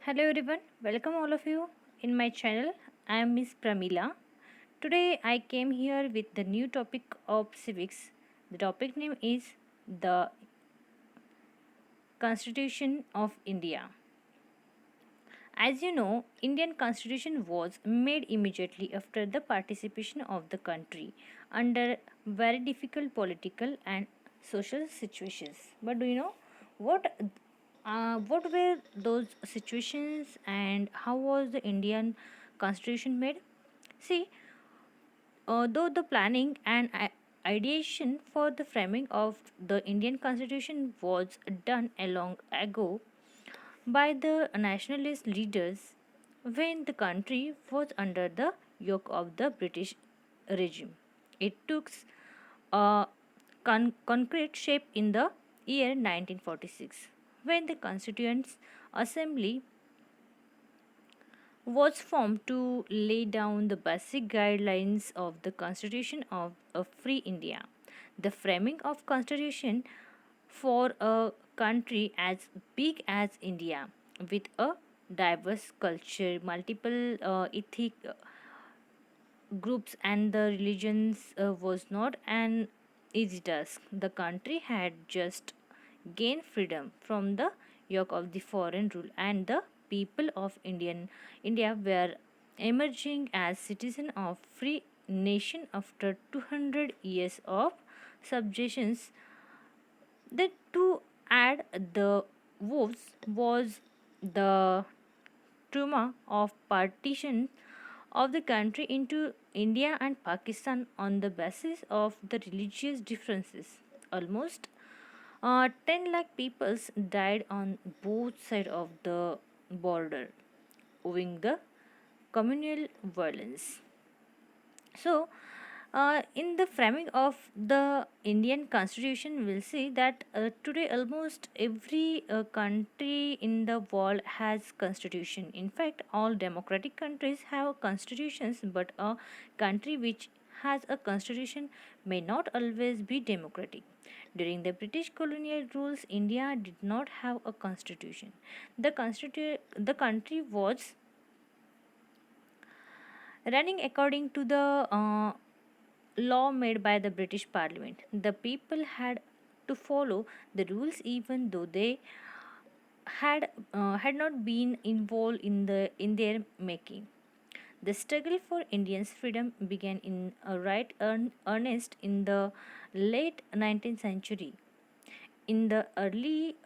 Hello everyone, welcome all of you in my channel. I am Miss Pramila. Today I came here with the new topic of civics. The topic name is the Constitution of India. As you know, Indian Constitution was made immediately after the participation of the country under very difficult political and social situations. But do you know what what were those situations and how was the Indian Constitution made? See, though the planning and ideation for the framing of the Indian Constitution was done a long ago by the nationalist leaders when the country was under the yoke of the British regime. It took a concrete shape in the year 1946 when the Constituent Assembly was formed to lay down the basic guidelines of the Constitution of a free India. The framing of Constitution for a country as big as India with a diverse culture, multiple ethnic groups and the religions was not an easy task. The country had just gained freedom from the yoke of the foreign rule, and the people of India were emerging as citizens of free nation after 200 years of subjugations. The to add the woes was the trauma of partition of the country into India and Pakistan on the basis of the religious differences. Almost 10 lakh people died on both sides of the border owing the communal violence. So, in the framing of the Indian Constitution, we'll see that today almost every country in the world has constitution. In fact, all democratic countries have constitutions, but a country which has a constitution may not always be democratic. During the British colonial rules, India did not have a constitution. The country was running according to the law made by the British Parliament. The people had to follow the rules even though they had not been involved in their making. The struggle for Indians' freedom began in a earnest in the late 19th century. In the early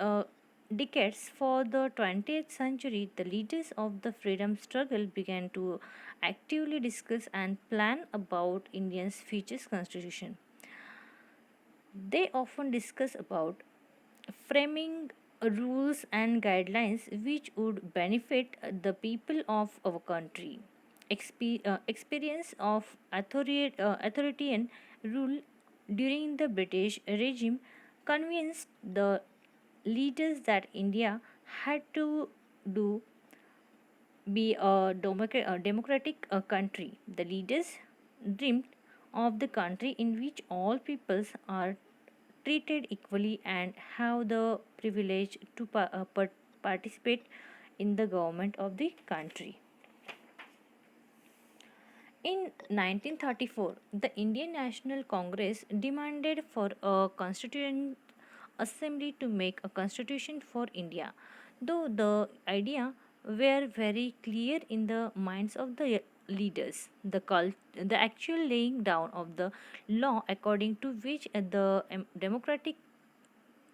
decades for the 20th century, the leaders of the freedom struggle began to actively discuss and plan about India's future constitution. They often discuss about framing rules and guidelines which would benefit the people of our country. Experience of authoritarian rule during the British regime convinced the leaders that India had to do be a democratic country. The leaders dreamed of the country in which all peoples are treated equally and have the privilege to participate in the government of the country. In 1934, the Indian National Congress demanded for a constituent assembly to make a constitution for India, though the idea were very clear in the minds of the leaders. The actual laying down of the law according to which the democratic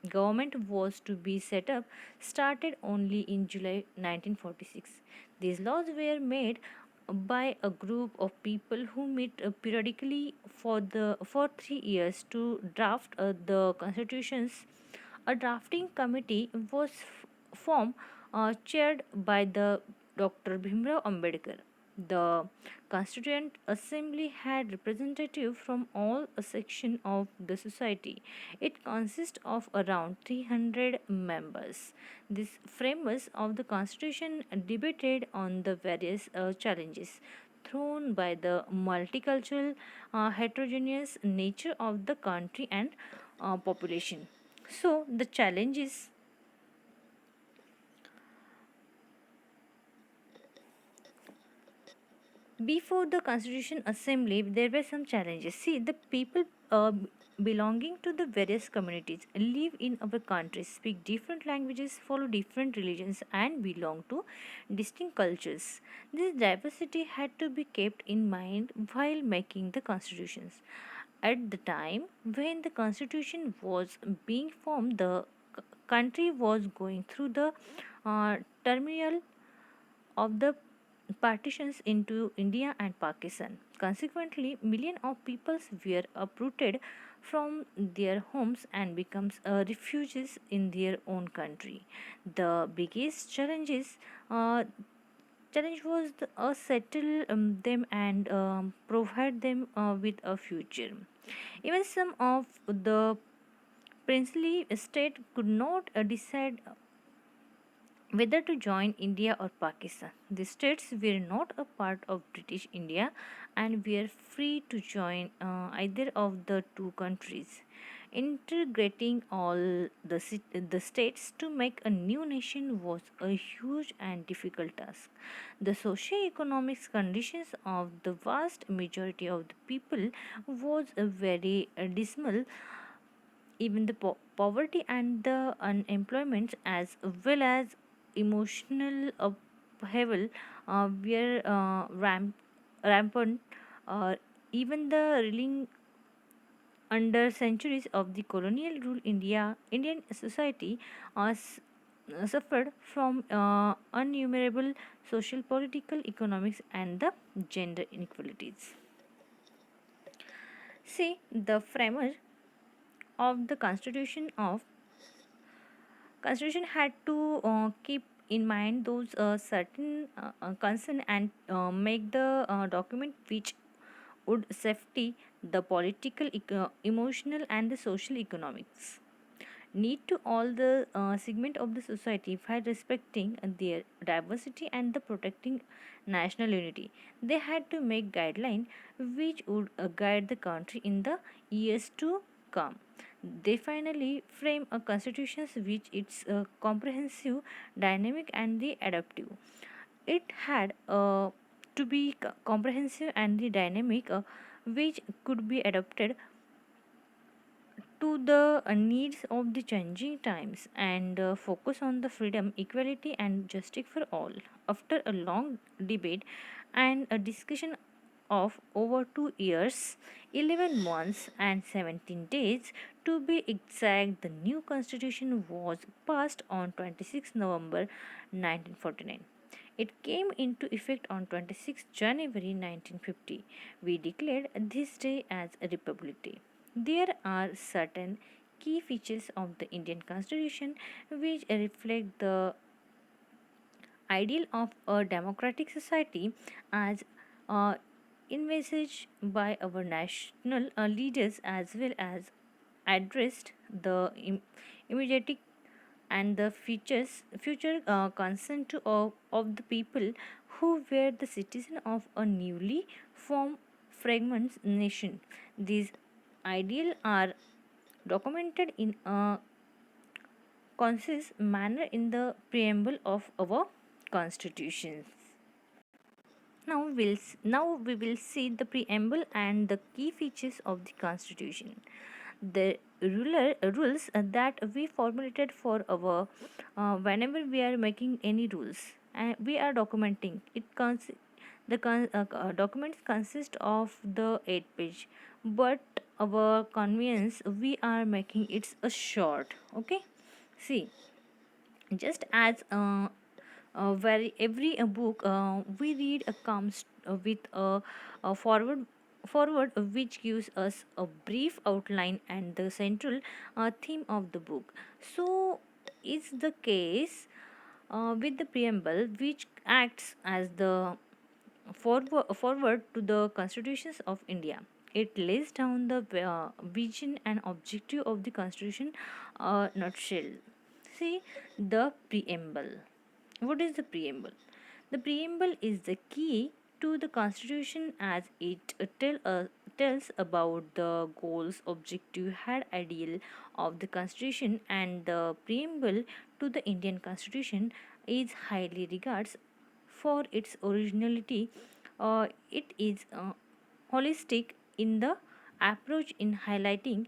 government was to be set up started only in July 1946. These laws were made by a group of people who meet periodically for 3 years to draft the constitutions. A drafting committee was formed, chaired by the Dr. Bhimrao Ambedkar. The Constituent Assembly had representatives from all sections of the society. It consists of around 300 members. These framers of the Constitution debated on the various challenges thrown by the multicultural, heterogeneous nature of the country and population. So, the challenges Before the Constitution Assembly, there were some challenges. See, the people belonging to the various communities live in our country, speak different languages, follow different religions, and belong to distinct cultures. This diversity had to be kept in mind while making the constitutions. At the time when the constitution was being formed, the country was going through the turmoil of the partitions into India and Pakistan. Consequently, millions of peoples were uprooted from their homes and becomes refugees in their own country. The biggest uh, challenge was settle them and provide them with a future. Even some of the princely state could not decide whether to join India or Pakistan. The states were not a part of British India and were free to join either of the two countries. Integrating all the states to make a new nation was a huge and difficult task. The socio-economic conditions of the vast majority of the people was very dismal. Even the poverty and the unemployment as well as emotional upheaval were rampant. uh, Even the reeling under centuries of the colonial rule, Indian society suffered from innumerable social, political, economics, and the gender inequalities. See, the framer of the Constitution had to keep in mind those certain concern and make the document which would safety the political, emotional, and the social economics need to all the segment of the society while respecting their diversity and the protecting national unity. They had to make guideline which would guide the country in the years to come. They finally frame a constitution which is comprehensive, dynamic, and the adaptive. It had to be comprehensive and the dynamic, which could be adapted to the needs of the changing times and focus on the freedom, equality, and justice for all. After a long debate and a discussion of over 2 years, 11 months, and 17 days to be exact, the new constitution was passed on 26 November 1949. It came into effect on 26 January 1950. We declared this day as a Republic Day. There are certain key features of the Indian Constitution which reflect the ideal of a democratic society as uh, envisaged by our national leaders as well as addressed the immediate and the future concern of the people who were the citizen of a newly formed fragment nation. These ideals are documented in a concise manner in the preamble of our constitution. Now we will see the preamble and the key features of the constitution. The rules that we formulated for our whenever we are making any rules and we are documenting it. Documents consist of the 8 page, but our convenience we are making it a short. Okay, see, just as where every book we read comes with a forward which gives us a brief outline and the central theme of the book. So is the case with the preamble which acts as the forward to the constitutions of India. It lays down the vision and objective of the constitution nutshell. See, the preamble. What is the preamble? The preamble is the key to the constitution as it tells about the goals, objective, and ideal of the constitution, and the preamble to the Indian constitution is highly regards for its originality, It is holistic in the approach in highlighting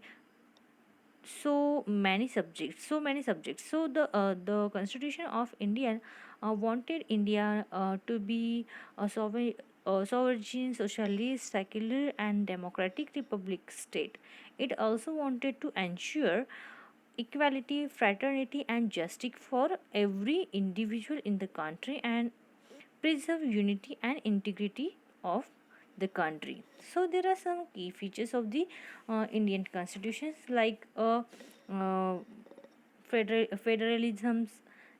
so many subjects. So the constitution of India wanted India to be a sovereign socialist secular and democratic republic state. It also wanted to ensure equality, fraternity and justice for every individual in the country, and preserve unity and integrity of the country. So there are some key features of the Indian constitutions, like federalisms,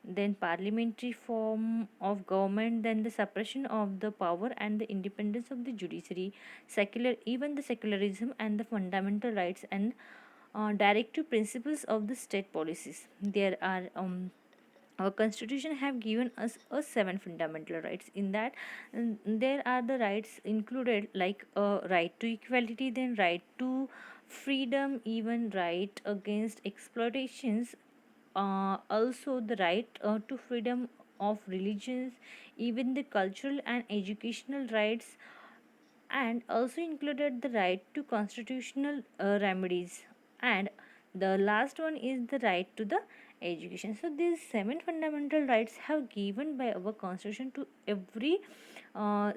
then parliamentary form of government, then the suppression of the power and the independence of the judiciary, the secularism and the fundamental rights and directive principles of the state policies. There are our constitution have given us a seven fundamental rights. In that, there are the rights included, like right to equality, then right to freedom, even right against exploitations, also the right to freedom of religions, even the cultural and educational rights, and also included the right to constitutional remedies, and the last one is the right to the education. So these seven fundamental rights have given by our constitution to every uh,